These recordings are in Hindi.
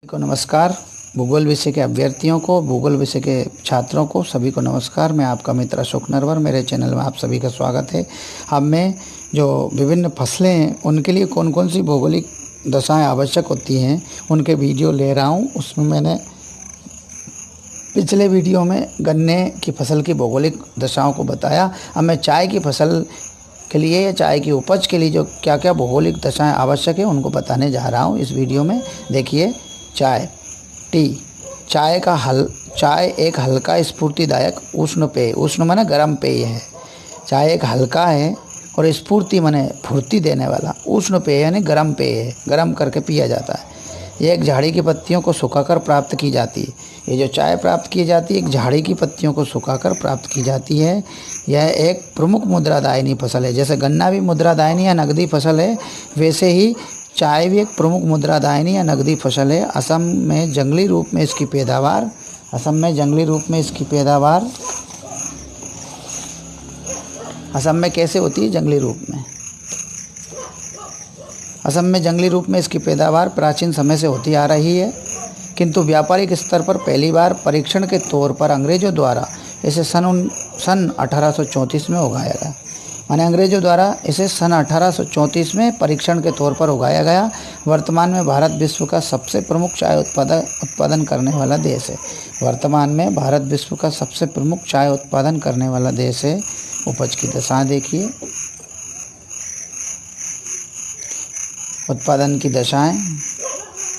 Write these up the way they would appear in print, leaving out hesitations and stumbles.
को नमस्कार। भूगोल विषय के अभ्यर्थियों को, भूगोल विषय के छात्रों को सभी को नमस्कार। मैं आपका मित्र अशोक नरवर, मेरे चैनल में आप सभी का स्वागत है। अब मैं जो विभिन्न फसलें हैं उनके लिए कौन कौन सी भौगोलिक दशाएं आवश्यक होती हैं उनके वीडियो ले रहा हूं। उसमें मैंने पिछले वीडियो में गन्ने की फसल की भौगोलिक दशाओं को बताया। अब मैं चाय की फसल के लिए या चाय की उपज के लिए जो क्या क्या भौगोलिक दशाएं आवश्यक है उनको बताने जा रहा हूं इस वीडियो में। देखिए, चाय, टी। चाय एक हल्का स्फूर्तिदायक उष्ण पेय, उष्ण माने गर्म पेय है। चाय एक हल्का है और स्फूर्ति माने फुर्ती देने वाला उष्ण पेय यानी गर्म पेय है, गर्म करके पिया जाता है। ये एक झाड़ी की पत्तियों को सुखाकर प्राप्त की जाती है। ये जो चाय प्राप्त की जाती है एक झाड़ी की पत्तियों को सुखाकर प्राप्त की जाती है। यह एक प्रमुख मुद्रादायिनी फसल है। जैसे गन्ना भी मुद्रादायिनी या नगदी फसल है, वैसे ही चाय भी एक प्रमुख मुद्रादायिनी या नगदी फसल है। असम में जंगली रूप में इसकी पैदावार असम में कैसे होती है? जंगली रूप में। असम में जंगली रूप में इसकी पैदावार प्राचीन समय से होती आ रही है, किंतु व्यापारिक स्तर पर पहली बार परीक्षण के तौर पर अंग्रेजों द्वारा इसे सन 1834 में उगाया गया। माने अंग्रेजों द्वारा इसे सन 1834 में परीक्षण के तौर पर उगाया गया। वर्तमान में भारत विश्व का सबसे प्रमुख चाय उत्पादन करने वाला देश है। वर्तमान में भारत विश्व का सबसे प्रमुख चाय उत्पादन करने वाला देश है। उपज की दशाएं देखिए। उत्पादन की दशाएं।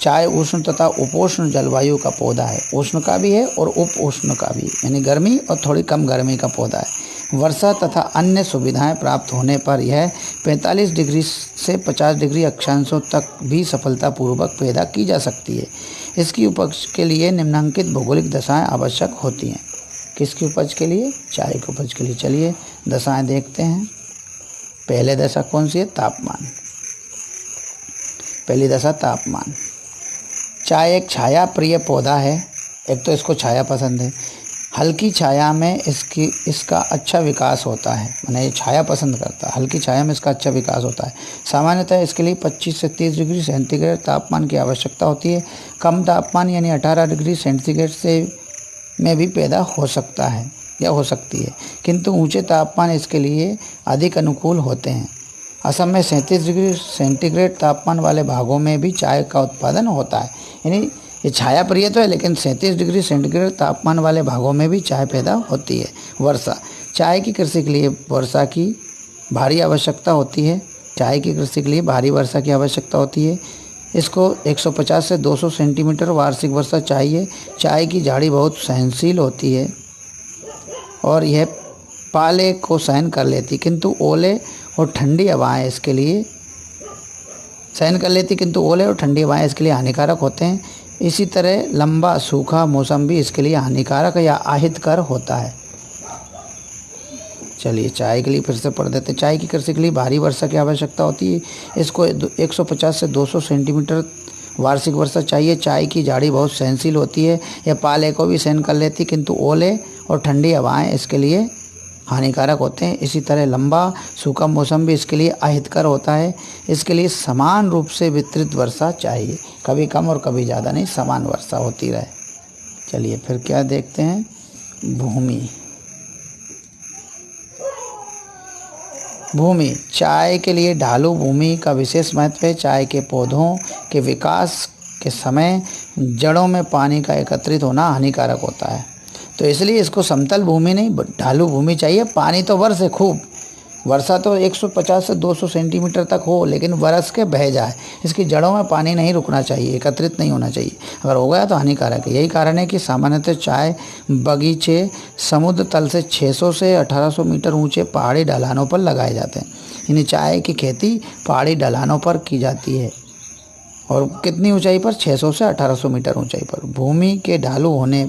चाय उष्ण तथा उपोष्ण जलवायु का पौधा है। उष्ण का भी है और उप उष्ण का भी, यानी गर्मी और थोड़ी कम गर्मी का पौधा है। वर्षा तथा अन्य सुविधाएं प्राप्त होने पर यह 45 डिग्री से 50 डिग्री अक्षांशों तक भी सफलतापूर्वक पैदा की जा सकती है। इसकी उपज के लिए निम्नलिखित भौगोलिक दशाएं आवश्यक होती हैं। किसकी उपज के लिए? चाय की उपज के लिए। चलिए दशाएं देखते हैं। पहले दशा कौन सी है? तापमान। पहली दशा तापमान। चाय एक छाया प्रिय पौधा है। एक तो इसको छाया पसंद है। हल्की छाया में इसका अच्छा विकास होता है, माने ये छाया पसंद करता है। हल्की छाया में इसका अच्छा विकास होता है। सामान्यतः इसके लिए 25 से 30 डिग्री सेंटीग्रेड तापमान की आवश्यकता होती है। कम तापमान यानी 18 डिग्री सेंटीग्रेड से में भी पैदा हो सकता है या हो सकती है, किंतु ऊंचे तापमान इसके लिए अधिक अनुकूल होते हैं। असम में 37 डिग्री सेंटीग्रेड तापमान वाले भागों में भी चाय का उत्पादन होता है। यानी ये छाया प्रिय तो है, लेकिन 37 डिग्री सेंटीग्रेड तापमान वाले भागों में भी चाय पैदा होती है। वर्षा। चाय की कृषि के लिए वर्षा की भारी आवश्यकता होती है। चाय की कृषि के लिए भारी वर्षा की आवश्यकता होती है। इसको 150 से 200 सेंटीमीटर वार्षिक वर्षा चाहिए। चाय की झाड़ी बहुत सहनशील होती है और यह पाले को सहन कर लेती, किंतु ओले और ठंडी हवाएं इसके लिए हानिकारक होते हैं। इसी तरह लंबा सूखा मौसम भी इसके लिए हानिकारक या अहितकर होता है। चलिए चाय के लिए फिर से पढ़ देते हैं। चाय की कृषि के लिए भारी वर्षा की आवश्यकता होती है। इसको 150 से 200 सेंटीमीटर वार्षिक वर्षा चाहिए। चाय की झाड़ी बहुत सहनशील होती है, यह पाले को भी सहन कर लेती, किंतु ओले और ठंडी हवाएं इसके लिए हानिकारक होते हैं। इसी तरह लंबा सूखा मौसम भी इसके लिए अहितकर होता है। इसके लिए समान रूप से वितरित वर्षा चाहिए, कभी कम और कभी ज़्यादा नहीं, समान वर्षा होती रहे। चलिए फिर क्या देखते हैं? भूमि। चाय के लिए ढालू भूमि का विशेष महत्व है। चाय के पौधों के विकास के समय जड़ों में पानी का एकत्रित होना हानिकारक होता है, तो इसलिए इसको समतल भूमि नहीं, ढालू भूमि चाहिए। पानी तो बरसे खूब, वर्षा तो 150 से 200 सेंटीमीटर तक हो, लेकिन बरस के बह जाए। इसकी जड़ों में पानी नहीं रुकना चाहिए, एकत्रित नहीं होना चाहिए। अगर हो गया तो हानिकारक है। यही कारण है कि सामान्यतः चाय बगीचे समुद्र तल से 600 से 1800 मीटर ऊंचे पहाड़ी ढलानों पर लगाए जाते हैं। यानी चाय की खेती पहाड़ी ढलानों पर की जाती है। और कितनी ऊंचाई पर? 600 से 1800 मीटर ऊंचाई पर। भूमि के ढालू होने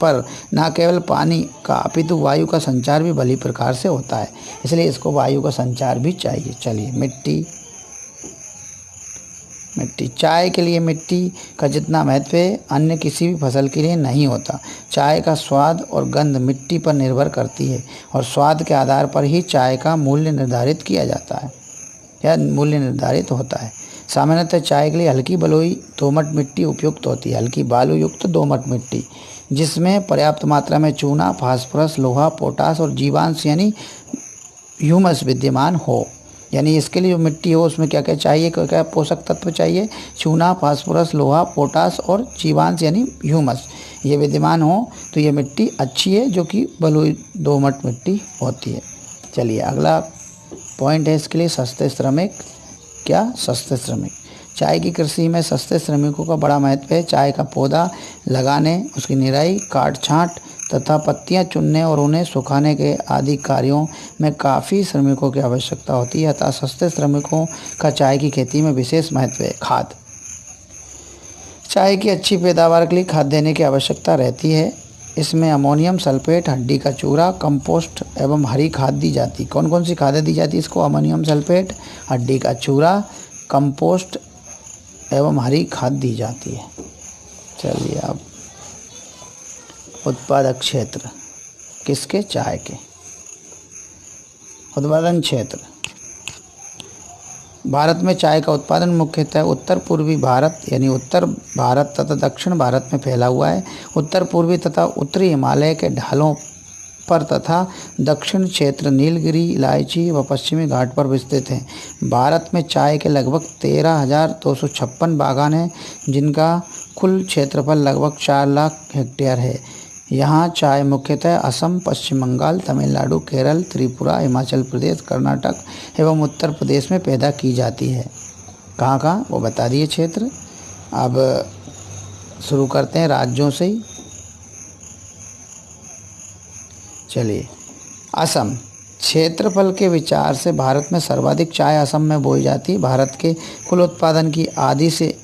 पर न केवल पानी का अपितु वायु का संचार भी भली प्रकार से होता है, इसलिए इसको वायु का संचार भी चाहिए। चलिए मिट्टी। चाय के लिए मिट्टी का जितना महत्व है अन्य किसी भी फसल के लिए नहीं होता। चाय का स्वाद और गंध मिट्टी पर निर्भर करती है और स्वाद के आधार पर ही चाय का मूल्य निर्धारित किया जाता है या मूल्य निर्धारित होता है। सामान्यतः चाय के लिए हल्की बलुई दोमट मिट्टी उपयुक्त होती है। हल्की बालू युक्त दोमट मिट्टी जिसमें पर्याप्त मात्रा में चूना, फास्फोरस, लोहा, पोटास और जीवांश यानी ह्यूमस विद्यमान हो। यानी इसके लिए जो मिट्टी हो उसमें क्या क्या चाहिए, क्या क्या पोषक तत्व चाहिए? चूना, फास्फोरस, लोहा, पोटास और जीवांश यानी ह्यूमस ये विद्यमान हो तो ये मिट्टी अच्छी है, जो कि बलुई दोमट मिट्टी होती है। चलिए अगला पॉइंट है इसके लिए सस्ते श्रमिक। क्या? सस्ते श्रमिक। चाय की कृषि में सस्ते श्रमिकों का बड़ा महत्व है। चाय का पौधा लगाने, उसकी निराई, काट छांट तथा पत्तियां चुनने और उन्हें सुखाने के आदि कार्यों में काफ़ी श्रमिकों की आवश्यकता होती है। अतः सस्ते श्रमिकों का चाय की खेती में विशेष महत्व है। खाद। चाय की अच्छी पैदावार के लिए खाद देने की आवश्यकता रहती है। इसमें अमोनियम सल्फेट, हड्डी का चूरा, कंपोस्ट एवं हरी खाद दी जाती। कौन कौन सी खादें दी जाती है इसको? अमोनियम सल्फेट, हड्डी का चूरा, कंपोस्ट एवं हरी खाद दी जाती है। चलिए अब उत्पादक क्षेत्र किसके? चाय के। उत्पादन क्षेत्र। भारत में चाय का उत्पादन मुख्यतः उत्तर पूर्वी भारत यानी उत्तर भारत तथा दक्षिण भारत में फैला हुआ है। उत्तर पूर्वी तथा उत्तरी हिमालय के ढालों पर तथा दक्षिण क्षेत्र नीलगिरी, इलायची व पश्चिमी घाट पर विस्तृत है। भारत में चाय के लगभग 13,256 बागान हैं, जिनका कुल क्षेत्रफल लगभग 4 लाख हेक्टेयर है। यहाँ चाय मुख्यतः असम, पश्चिम बंगाल, तमिलनाडु, केरल, त्रिपुरा, हिमाचल प्रदेश, कर्नाटक एवं उत्तर प्रदेश में पैदा की जाती है। कहाँ कहाँ वो बता दिए क्षेत्र। अब शुरू करते हैं राज्यों से ही। चलिए असम। क्षेत्रफल के विचार से भारत में सर्वाधिक चाय असम में बोई जाती है। भारत के कुल उत्पादन की आधी से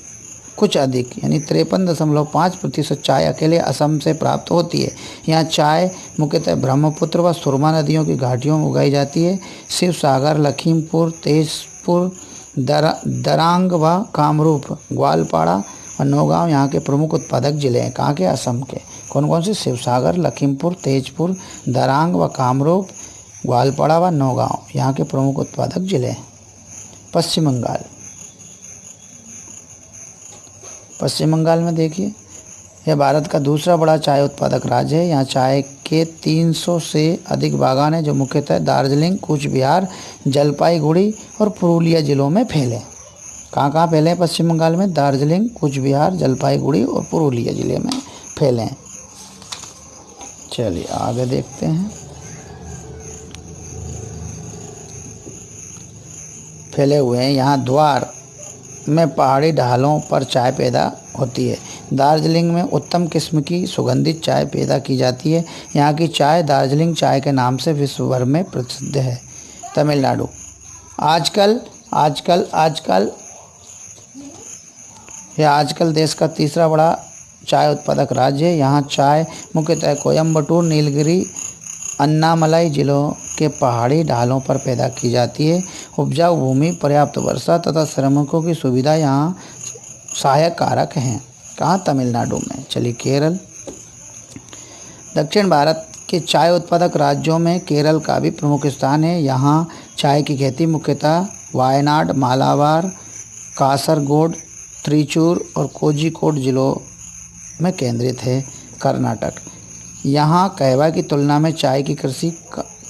कुछ अधिक यानी 53.5% चाय अकेले असम से प्राप्त होती है। यहाँ चाय मुख्यतः ब्रह्मपुत्र व सुरमा नदियों की घाटियों में उगाई जाती है। शिव सागर, लखीमपुर, तेजपुर, दरांग व कामरूप, ग्वालपाड़ा और नौगांव यहाँ के प्रमुख उत्पादक जिले हैं। कहाँ के? असम के। कौन कौन से? शिव सागर, लखीमपुर, तेजपुर, दरांग व कामरूप, ग्वालपाड़ा व नौगांव यहाँ के प्रमुख उत्पादक जिले हैं। पश्चिम बंगाल। पश्चिम बंगाल में देखिए, यह भारत का दूसरा बड़ा चाय उत्पादक राज्य है। यहाँ चाय के 300 से अधिक बागान हैं, जो मुख्यतः दार्जिलिंग, कूच बिहार, जलपाईगुड़ी और पुरुलिया जिलों में फैले। कहाँ कहाँ फैले हैं पश्चिम बंगाल में? दार्जिलिंग, कूच बिहार, जलपाईगुड़ी और पुरुलिया जिले में फैले हैं। चलिए आगे देखते हैं। फैले हुए हैं। यहाँ द्वार में पहाड़ी ढालों पर चाय पैदा होती है। दार्जिलिंग में उत्तम किस्म की सुगंधित चाय पैदा की जाती है। यहाँ की चाय दार्जिलिंग चाय के नाम से विश्व भर में प्रसिद्ध है। तमिलनाडु। आजकल देश का तीसरा बड़ा चाय उत्पादक राज्य है। यहाँ चाय मुख्यतः कोयम्बटूर, नीलगिरी, अन्नामलाई जिलों के पहाड़ी ढालों पर पैदा की जाती है। उपजाऊ भूमि, पर्याप्त वर्षा तथा श्रमिकों की सुविधा यहाँ सहायक कारक हैं। कहाँ? तमिलनाडु में। चलिए केरल। दक्षिण भारत के चाय उत्पादक राज्यों में केरल का भी प्रमुख स्थान है। यहाँ चाय की खेती मुख्यतः वायनाड, मालाबार, कासरगोड, त्रिचूर और कोझिकोड जिलों में केंद्रित है। कर्नाटक। यहाँ कहवा की तुलना में चाय की कृषि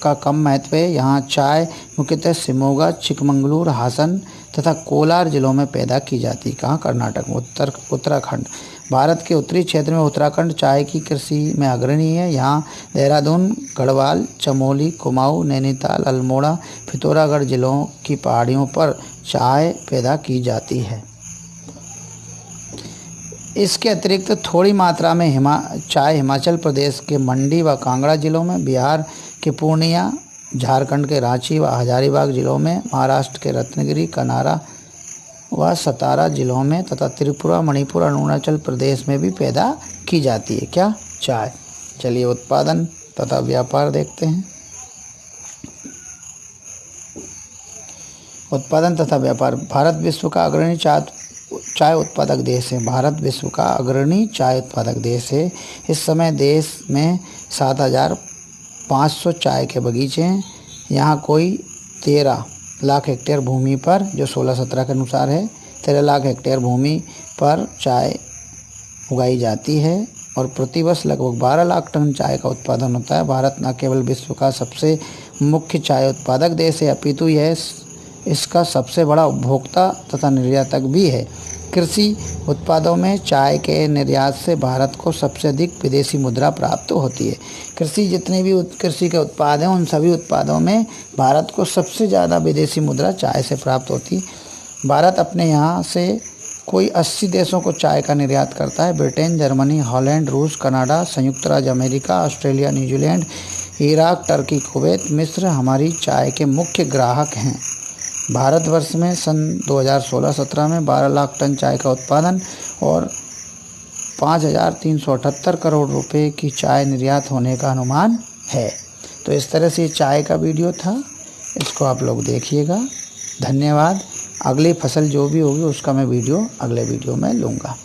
का कम महत्व है। यहाँ चाय मुख्यतः शिमोगा, चिकमंगलूर, हासन तथा कोलार जिलों में पैदा की जाती है। कहाँ? कर्नाटक में। उत्तराखंड। भारत के उत्तरी क्षेत्र में उत्तराखंड चाय की कृषि में अग्रणी है। यहाँ देहरादून, गढ़वाल, चमोली, कुमाऊं, नैनीताल, अल्मोड़ा, पिथौरागढ़ जिलों की पहाड़ियों पर चाय पैदा की जाती है। इसके अतिरिक्त थोड़ी मात्रा में चाय हिमाचल प्रदेश के मंडी व कांगड़ा जिलों में, बिहार के पूर्णिया, झारखंड के रांची व हजारीबाग जिलों में, महाराष्ट्र के रत्नगिरी, कनारा व सतारा जिलों में तथा त्रिपुरा, मणिपुर और अरुणाचल प्रदेश में भी पैदा की जाती है। क्या? चाय। चलिए उत्पादन तथा व्यापार देखते हैं। उत्पादन तथा व्यापार। भारत विश्व का अग्रणी चाय उत्पादक देश है। भारत विश्व का अग्रणी चाय उत्पादक देश है। इस समय देश में 7,500 चाय के बगीचे हैं। यहाँ कोई 13 लाख हेक्टेयर भूमि पर, जो 16-17 के अनुसार है, 13 लाख हेक्टेयर भूमि पर चाय उगाई जाती है और प्रतिवर्ष लगभग 12 लाख टन चाय का उत्पादन होता है। भारत न केवल विश्व का सबसे मुख्य चाय उत्पादक देश है, अपितु यह इसका सबसे बड़ा उपभोक्ता तथा निर्यातक भी है। कृषि उत्पादों में चाय के निर्यात से भारत को सबसे अधिक विदेशी मुद्रा प्राप्त होती है। जितने भी कृषि के उत्पाद हैं उन सभी उत्पादों में भारत को सबसे ज़्यादा विदेशी मुद्रा चाय से प्राप्त होती है। भारत अपने यहाँ से कोई 80 देशों को चाय का निर्यात करता है। ब्रिटेन, जर्मनी, हॉलैंड, रूस, कनाडा, संयुक्त राज्य America, Australia, New Zealand, Iraq, Turkey, Kuwait, मिस्र हमारी चाय के मुख्य ग्राहक हैं। भारतवर्ष में सन 2016-17 में 12 लाख टन चाय का उत्पादन और 5,378 करोड़ रुपए की चाय निर्यात होने का अनुमान है। तो इस तरह से चाय का वीडियो था, इसको आप लोग देखिएगा। धन्यवाद। अगली फसल जो भी होगी उसका मैं वीडियो अगले वीडियो में लूँगा।